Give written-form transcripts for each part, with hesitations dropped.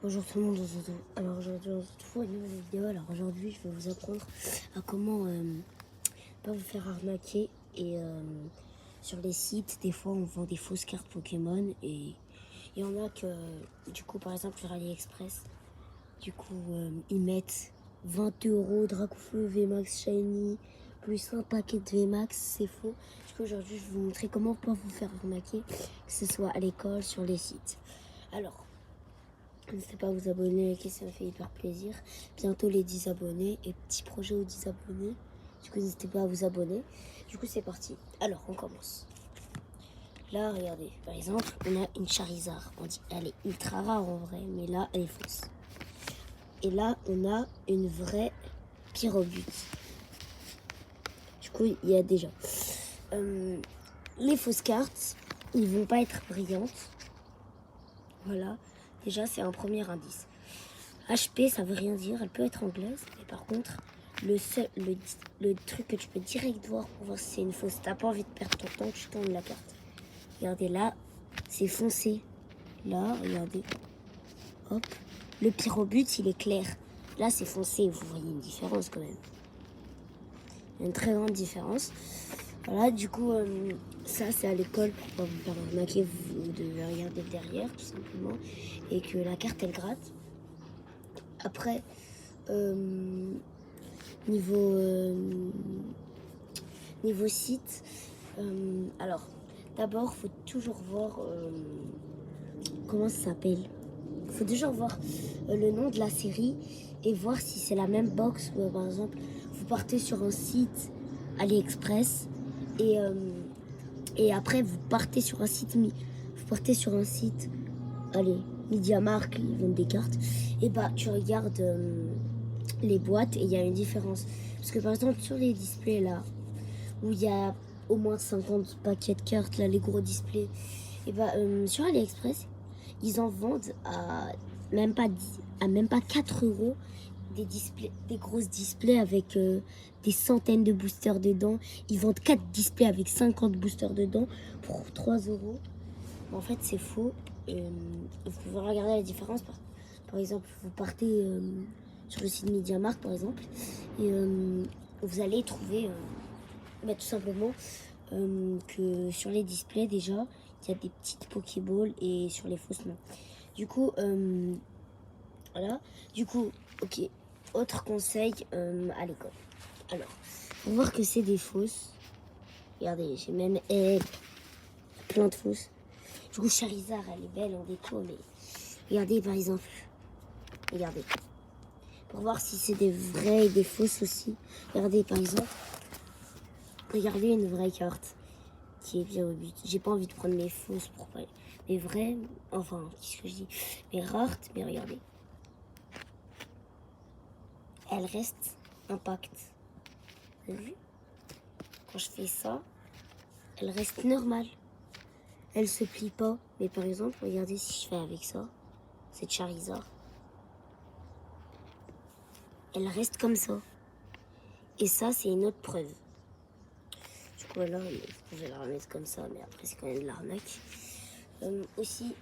Bonjour tout le monde, alors aujourd'hui on se retrouve pour une nouvelle vidéo. Alors aujourd'hui je vais vous apprendre à comment pas vous faire arnaquer. Et sur les sites, des fois on vend des fausses cartes Pokémon. Et il y en a que, du coup par exemple sur AliExpress, du coup ils mettent 20 € Dracofeu VMAX Shiny plus un paquet de VMAX, c'est faux. Du coup aujourd'hui je vais vous montrer comment pas vous faire arnaquer, que ce soit à l'école, sur les sites. Alors, n'hésitez pas à vous abonner, ça me fait hyper plaisir. Bientôt les 10 abonnés et petit projet aux 10 abonnés. Du coup, n'hésitez pas à vous abonner. Du coup, c'est parti. Alors, on commence. Là, regardez. Par exemple, on a une Charizard. On dit elle est ultra rare en vrai, mais là, elle est fausse. Et là, on a une vraie Pyrobut. Du coup, il y a déjà les fausses cartes. Ils vont pas être brillantes. Voilà. Déjà, c'est un premier indice. HP, ça veut rien dire, elle peut être anglaise, mais par contre, le truc que tu peux direct voir pour voir si c'est une fausse, t'as pas envie de perdre ton temps, tu tournes la carte. Regardez là, c'est foncé. Là, regardez, hop, le Pyrobut, il est clair. Là, c'est foncé, vous voyez une différence quand même. Il y a une très grande différence. Voilà, du coup, ça, c'est à l'école pour pas vous faire arnaquer, vous devez regarder derrière, tout simplement, et que la carte, elle gratte. Après, niveau site, alors d'abord faut toujours voir comment ça s'appelle. Faut toujours voir le nom de la série et voir si c'est la même box. Par exemple, vous partez sur un site AliExpress et après vous partez sur un site allez, MediaMarkt, ils vendent des cartes. Et bah tu regardes les boîtes et il y a une différence. Parce que par exemple sur les displays là, où il y a au moins 50 paquets de cartes, là les gros displays, et bah sur AliExpress, ils en vendent à même pas 4 € des grosses displays avec des centaines de boosters dedans. Ils vendent 4 displays avec 50 boosters dedans pour 3 €. En fait, c'est faux. Vous pouvez regarder la différence. Par exemple, vous partez sur le site MediaMarkt, par exemple, et vous allez trouver tout simplement que sur les displays, déjà, il y a des petites Pokéballs et sur les fausses, non. Du coup, voilà. Du coup, ok. Autre conseil à l'école. Alors, pour voir que c'est des fausses, regardez, j'ai même plein de fausses. Du coup, Charizard, elle est belle en déco, mais regardez par exemple. Regardez. Pour voir si c'est des vraies et des fausses aussi. Regardez par exemple. Regardez une vraie carte qui est bien au but. J'ai pas envie de prendre mes fausses pour pas. Mais vraies, enfin, qu'est-ce que je dis? Mais rares, mais regardez. Elle reste intacte. Vous avez vu? Quand je fais ça, elle reste normale. Elle se plie pas. Mais par exemple, regardez si je fais avec ça. Cette Charizard. Elle reste comme ça. Et ça, c'est une autre preuve. Du coup, là, vous pouvez la remettre comme ça, mais après, c'est quand même de l'arnaque. Aussi,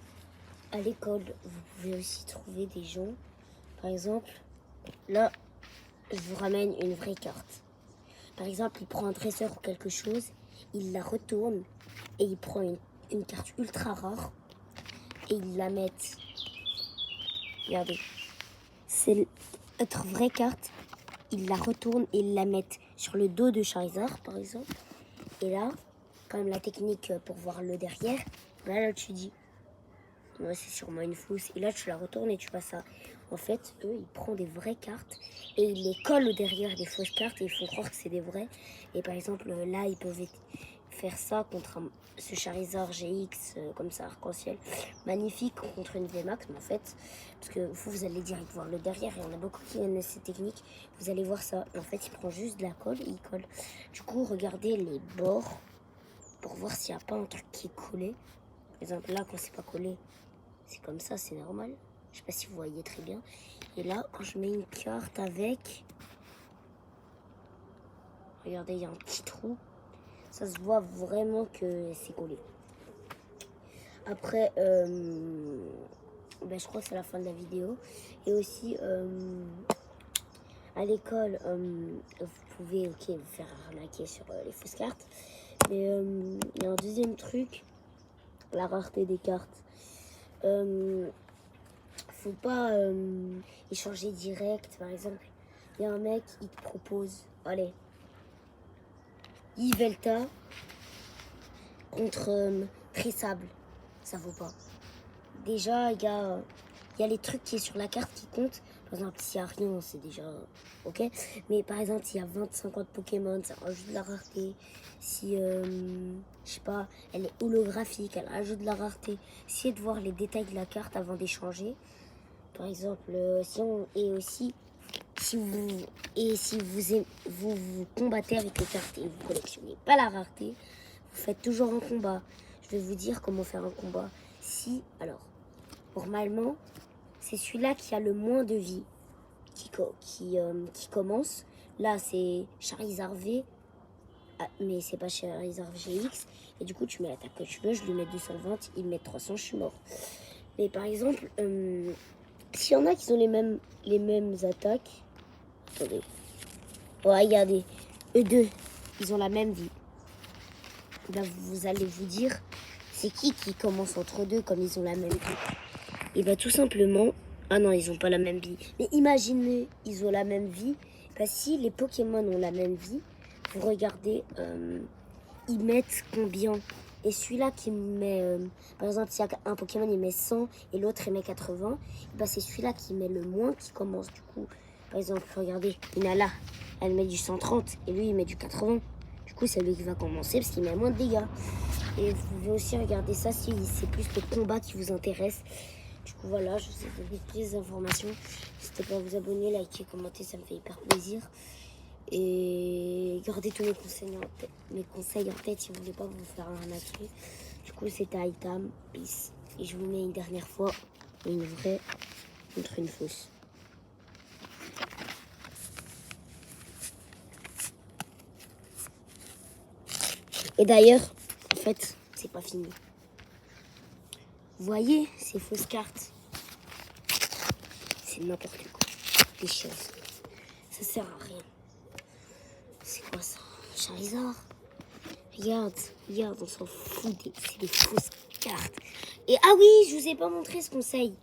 à l'école, vous pouvez aussi trouver des gens. Par exemple, là, je vous ramène une vraie carte. Par exemple, il prend un dresseur ou quelque chose, il la retourne et il prend une carte ultra rare et il la met. Regardez, c'est notre vraie carte. Il la retourne et il la met sur le dos de Charizard, par exemple. Et là, quand même la technique pour voir le derrière, là tu dis, ouais, c'est sûrement une fausse. Et là, tu la retournes et tu passes ça. En fait, eux, ils prennent des vraies cartes et ils les collent derrière des fausses cartes et ils font croire que c'est des vraies. Et par exemple, là, ils peuvent faire ça contre ce Charizard GX, comme ça, arc-en-ciel. Magnifique contre une VMAX, mais en fait, parce que vous allez direct voir le derrière et on a beaucoup qui aiment ces techniques. Vous allez voir ça. En fait, il prend juste de la colle et il colle. Du coup, regardez les bords pour voir s'il n'y a pas un truc qui est collé. Par exemple, là, quand c'est pas collé, c'est comme ça, c'est normal. Je sais pas si vous voyez très bien. Et là, quand je mets une carte avec, regardez, il y a un petit trou. Ça se voit vraiment que c'est collé. Après, ben, je crois que c'est la fin de la vidéo. Et aussi, à l'école, vous pouvez vous faire arnaquer sur les fausses cartes. Mais il y a un deuxième truc, la rareté des cartes. Faut pas échanger direct. Par exemple, il y a un mec, il te propose, allez, Yvelta contre Trissable. Ça vaut pas. Déjà, il y a les trucs qui est sur la carte qui comptent. Par exemple, s'il n'y a rien, c'est déjà ok. Mais par exemple, s'il y a 20-50 Pokémon, ça rajoute de la rareté. Si, je sais pas, elle est holographique, elle rajoute de la rareté. Essayez de voir les détails de la carte avant d'échanger. Par exemple, et aussi, si vous combattez avec les cartes et vous collectionnez pas la rareté, vous faites toujours un combat. Je vais vous dire comment faire un combat. Alors, normalement, c'est celui-là qui a le moins de vie qui commence. Là, c'est Charizard V, mais c'est pas Charizard GX. Et du coup, tu mets l'attaque que tu veux. Je lui mets 220, il met 300, je suis mort. Mais par exemple, s'il y en a qui ont les mêmes attaques, attendez. Ouais, regardez, eux deux, ils ont la même vie. Là, vous allez vous dire, c'est qui commence entre deux comme ils ont la même vie? Et bah tout simplement, ah non, ils ont pas la même vie. Mais imaginez, ils ont la même vie. Bah si les Pokémon ont la même vie, vous regardez, ils mettent combien? Et celui-là qui met, par exemple, si un Pokémon il met 100 et l'autre il met 80, bah c'est celui-là qui met le moins qui commence du coup. Par exemple, regardez, Inala, elle met du 130 et lui il met du 80. Du coup, c'est lui qui va commencer parce qu'il met moins de dégâts. Et vous pouvez aussi regarder ça si c'est plus le combat qui vous intéresse. Du coup, voilà, je vous ai donné plus d'informations. N'hésitez pas à vous abonner, liker, commenter, ça me fait hyper plaisir. Et gardez tous mes conseils en tête si vous voulez pas vous faire arnaquer. Du coup, c'était Itam, peace. Et je vous mets une dernière fois une vraie contre une fausse. Et d'ailleurs, en fait, c'est pas fini. Vous voyez ces fausses cartes? C'est n'importe quoi. Des choses. Ça sert à rien. C'est quoi ça? Charizard? Regarde, on s'en fout. C'est des fausses cartes. Et ah oui, je vous ai pas montré ce conseil.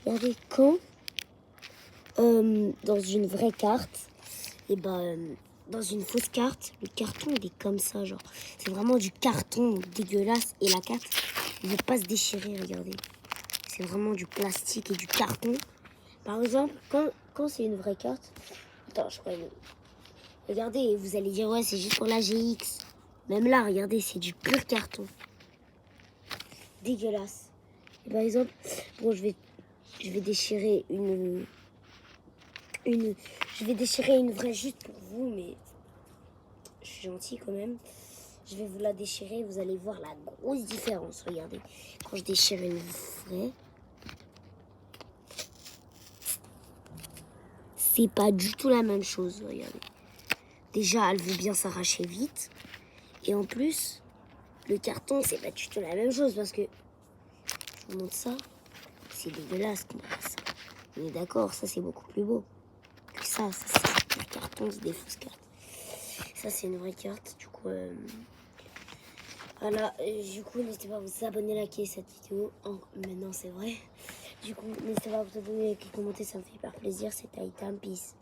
Regardez, quand dans une vraie carte, et dans une fausse carte, le carton il est comme ça, genre. C'est vraiment du carton dégueulasse. Et la carte, il ne veut pas se déchirer, regardez. C'est vraiment du plastique et du carton. Par exemple, quand c'est une vraie carte... Attends, je crois... Regardez, vous allez dire, ouais, c'est juste pour la GX. Même là, regardez, c'est du pur carton. Dégueulasse. Et par exemple, bon, je vais déchirer je vais déchirer une vraie juste pour vous, mais je suis gentil quand même. Je vais vous la déchirer, vous allez voir la grosse différence. Regardez, quand je déchire une vraie, c'est pas du tout la même chose, regardez. Déjà, elle veut bien s'arracher vite. Et en plus, le carton, c'est pas du tout la même chose parce que, je vous montre ça, c'est dégueulasse. Ça. On est d'accord, ça c'est beaucoup plus beau que ça. Ça c'est du carton, c'est des fausses cartes. Ça c'est une vraie carte, du coup, voilà. Du coup, n'hésitez pas à vous abonner, liker cette vidéo. Oh, maintenant c'est vrai. Du coup, n'hésitez pas à vous abonner, liker, commenter, ça me fait hyper plaisir. C'était Itam, peace.